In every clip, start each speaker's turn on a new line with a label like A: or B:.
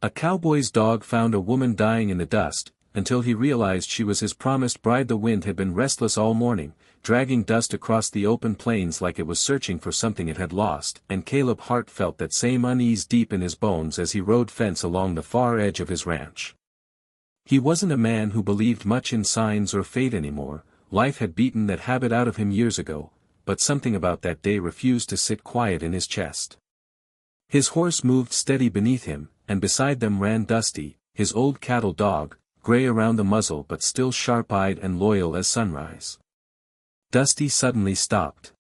A: A cowboy's dog found a woman dying in the dust, until he realized she was his promised bride. The wind had been restless all morning, dragging dust across the open plains like it was searching for something it had lost, and Caleb Hart felt that same unease deep in his bones as he rode fence along the far edge of his ranch. He wasn't a man who believed much in signs or fate anymore. Life had beaten that habit out of him years ago, but something about that day refused to sit quiet in his chest. His horse moved steady beneath him, and beside them ran Dusty, his old cattle dog, gray around the muzzle but still sharp-eyed and loyal as sunrise. Dusty suddenly stopped.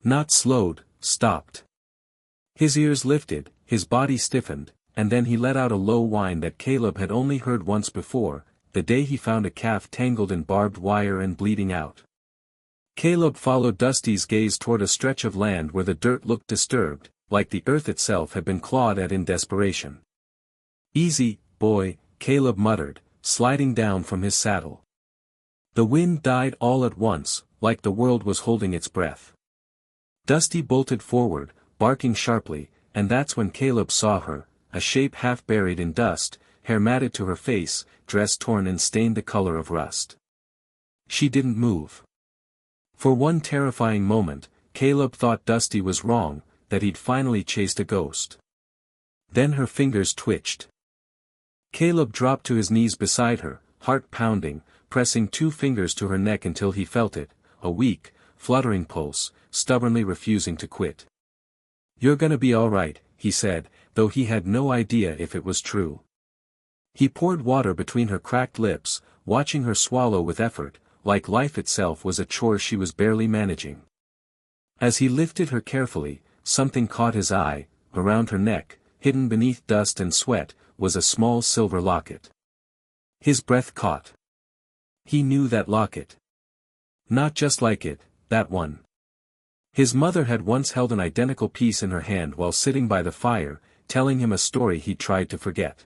A: Not slowed, stopped. His ears lifted, his body stiffened, and then he let out a low whine that Caleb had only heard once before, the day he found a calf tangled in barbed wire and bleeding out. Caleb followed Dusty's gaze toward a stretch of land where the dirt looked disturbed, like the earth itself had been clawed at in desperation. "Easy, boy," Caleb muttered, sliding down from his saddle. The wind died all at once, like the world was holding its breath. Dusty bolted forward, barking sharply, and that's when Caleb saw her, a shape half buried in dust, hair matted to her face, dress torn and stained the color of rust. She didn't move. For one terrifying moment, Caleb thought Dusty was wrong, that he'd finally chased a ghost. Then her fingers twitched. Caleb dropped to his knees beside her, heart pounding, pressing 2 fingers to her neck until he felt it, a weak, fluttering pulse, stubbornly refusing to quit. "You're gonna be all right," he said, though he had no idea if it was true. He poured water between her cracked lips, watching her swallow with effort, like life itself was a chore she was barely managing. As he lifted her carefully, something caught his eye. Around her neck, hidden beneath dust and sweat, was a small silver locket. His breath caught. He knew that locket. Not just like it, that one. His mother had once held an identical piece in her hand while sitting by the fire, telling him a story he tried to forget.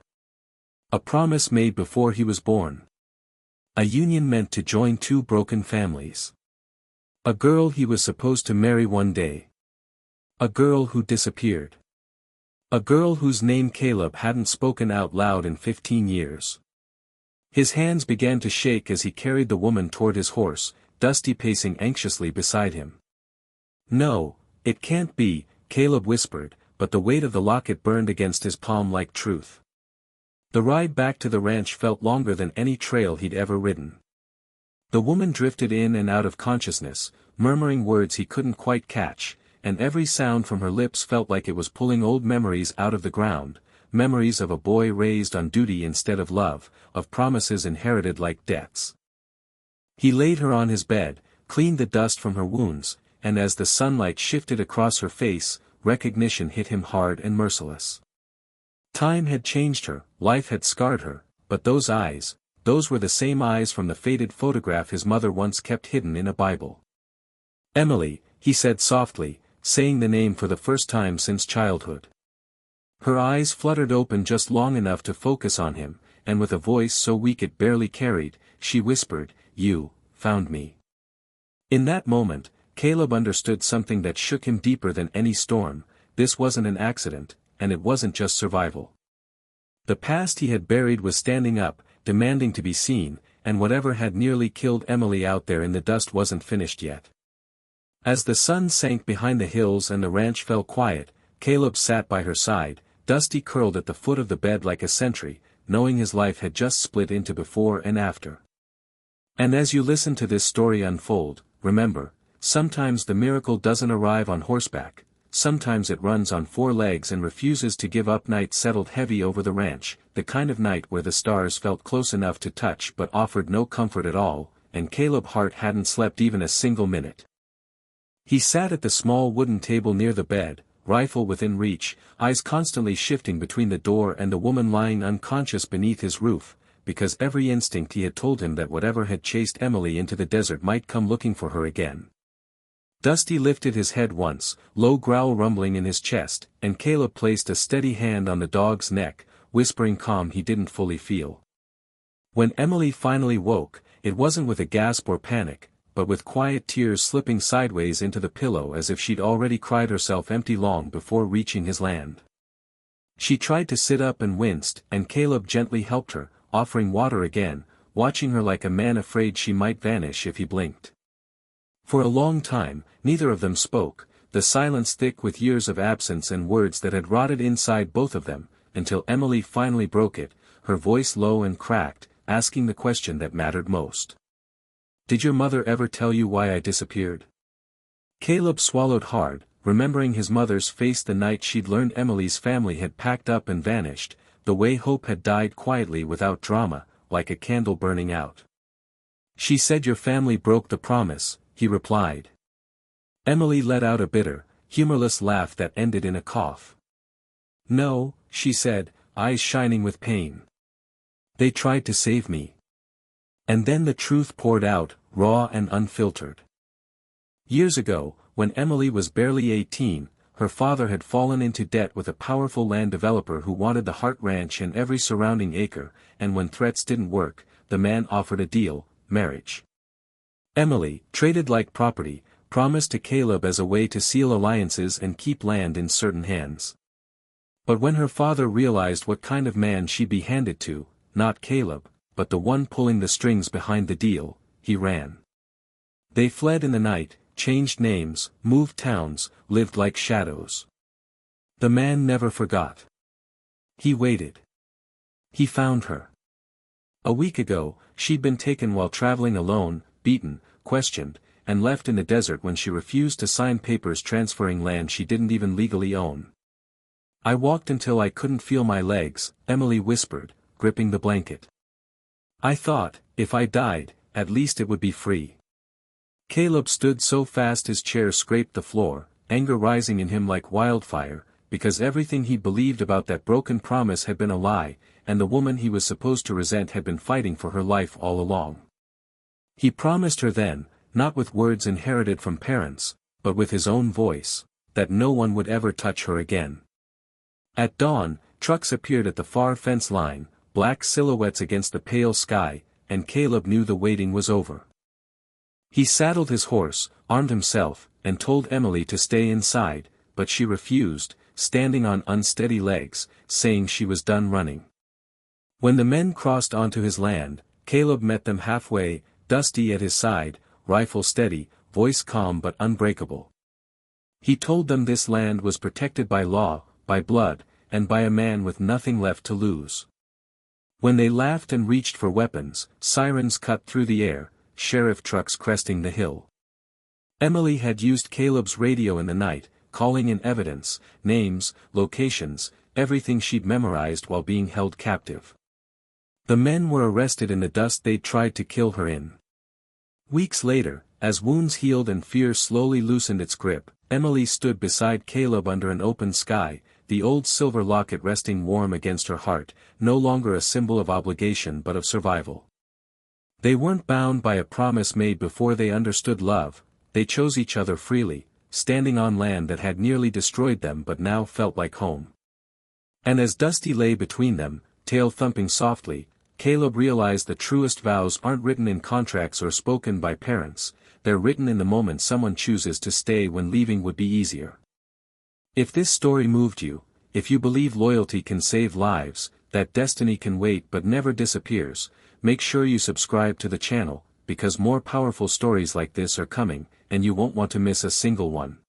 A: A promise made before he was born. A union meant to join 2 broken families. A girl he was supposed to marry one day. A girl who disappeared. A girl whose name Caleb hadn't spoken out loud in 15 years. His hands began to shake as he carried the woman toward his horse, Dusty pacing anxiously beside him. "No, it can't be," Caleb whispered, but the weight of the locket burned against his palm like truth. The ride back to the ranch felt longer than any trail he'd ever ridden. The woman drifted in and out of consciousness, murmuring words he couldn't quite catch, and every sound from her lips felt like it was pulling old memories out of the ground, memories of a boy raised on duty instead of love, of promises inherited like debts. He laid her on his bed, cleaned the dust from her wounds, and as the sunlight shifted across her face, recognition hit him hard and merciless. Time had changed her, life had scarred her, but those eyes, those were the same eyes from the faded photograph his mother once kept hidden in a Bible. "Emily," he said softly, saying the name for the first time since childhood. Her eyes fluttered open just long enough to focus on him, and with a voice so weak it barely carried, she whispered, "You found me." In that moment, Caleb understood something that shook him deeper than any storm. This wasn't an accident, and it wasn't just survival. The past he had buried was standing up, demanding to be seen, and whatever had nearly killed Emily out there in the dust wasn't finished yet. As the sun sank behind the hills and the ranch fell quiet, Caleb sat by her side, Dusty curled at the foot of the bed like a sentry, knowing his life had just split into before and after. And as you listen to this story unfold, remember, sometimes the miracle doesn't arrive on horseback, sometimes it runs on 4 legs and refuses to give up. Night settled heavy over the ranch, the kind of night where the stars felt close enough to touch but offered no comfort at all, and Caleb Hart hadn't slept even a single minute. He sat at the small wooden table near the bed, rifle within reach, eyes constantly shifting between the door and the woman lying unconscious beneath his roof, because every instinct he had told him that whatever had chased Emily into the desert might come looking for her again. Dusty lifted his head once, low growl rumbling in his chest, and Caleb placed a steady hand on the dog's neck, whispering calm he didn't fully feel. When Emily finally woke, it wasn't with a gasp or panic, but with quiet tears slipping sideways into the pillow as if she'd already cried herself empty long before reaching his land. She tried to sit up and winced, and Caleb gently helped her, offering water again, watching her like a man afraid she might vanish if he blinked. For a long time, neither of them spoke, the silence thick with years of absence and words that had rotted inside both of them, until Emily finally broke it, her voice low and cracked, asking the question that mattered most. "Did your mother ever tell you why I disappeared?" Caleb swallowed hard, remembering his mother's face the night she'd learned Emily's family had packed up and vanished, the way hope had died quietly without drama, like a candle burning out. "She said your family broke the promise," he replied. Emily let out a bitter, humorless laugh that ended in a cough. "No," she said, eyes shining with pain. "They tried to save me." And then the truth poured out, raw and unfiltered. Years ago, when Emily was barely 18, her father had fallen into debt with a powerful land developer who wanted the Hart Ranch and every surrounding acre, and when threats didn't work, the man offered a deal: marriage. Emily, traded like property, promised to Caleb as a way to seal alliances and keep land in certain hands. But when her father realized what kind of man she'd be handed to, not Caleb, but the one pulling the strings behind the deal, he ran. They fled in the night, changed names, moved towns, lived like shadows. The man never forgot. He waited. He found her. A week ago, she'd been taken while traveling alone, beaten, questioned, and left in the desert when she refused to sign papers transferring land she didn't even legally own. "I walked until I couldn't feel my legs," Emily whispered, gripping the blanket. "I thought, if I died, at least it would be free." Caleb stood so fast his chair scraped the floor, anger rising in him like wildfire, because everything he believed about that broken promise had been a lie, and the woman he was supposed to resent had been fighting for her life all along. He promised her then, not with words inherited from parents, but with his own voice, that no one would ever touch her again. At dawn, trucks appeared at the far fence line, black silhouettes against the pale sky, and Caleb knew the waiting was over. He saddled his horse, armed himself, and told Emily to stay inside, but she refused, standing on unsteady legs, saying she was done running. When the men crossed onto his land, Caleb met them halfway, Dusty at his side, rifle steady, voice calm but unbreakable. He told them this land was protected by law, by blood, and by a man with nothing left to lose. When they laughed and reached for weapons, sirens cut through the air, sheriff trucks cresting the hill. Emily had used Caleb's radio in the night, calling in evidence, names, locations, everything she'd memorized while being held captive. The men were arrested in the dust they'd tried to kill her in. Weeks later, as wounds healed and fear slowly loosened its grip, Emily stood beside Caleb under an open sky, the old silver locket resting warm against her heart, no longer a symbol of obligation but of survival. They weren't bound by a promise made before they understood love, they chose each other freely, standing on land that had nearly destroyed them but now felt like home. And as Dusty lay between them, tail thumping softly, Caleb realized the truest vows aren't written in contracts or spoken by parents, they're written in the moment someone chooses to stay when leaving would be easier. If this story moved you, if you believe loyalty can save lives, that destiny can wait but never disappears, make sure you subscribe to the channel, because more powerful stories like this are coming, and you won't want to miss a single one.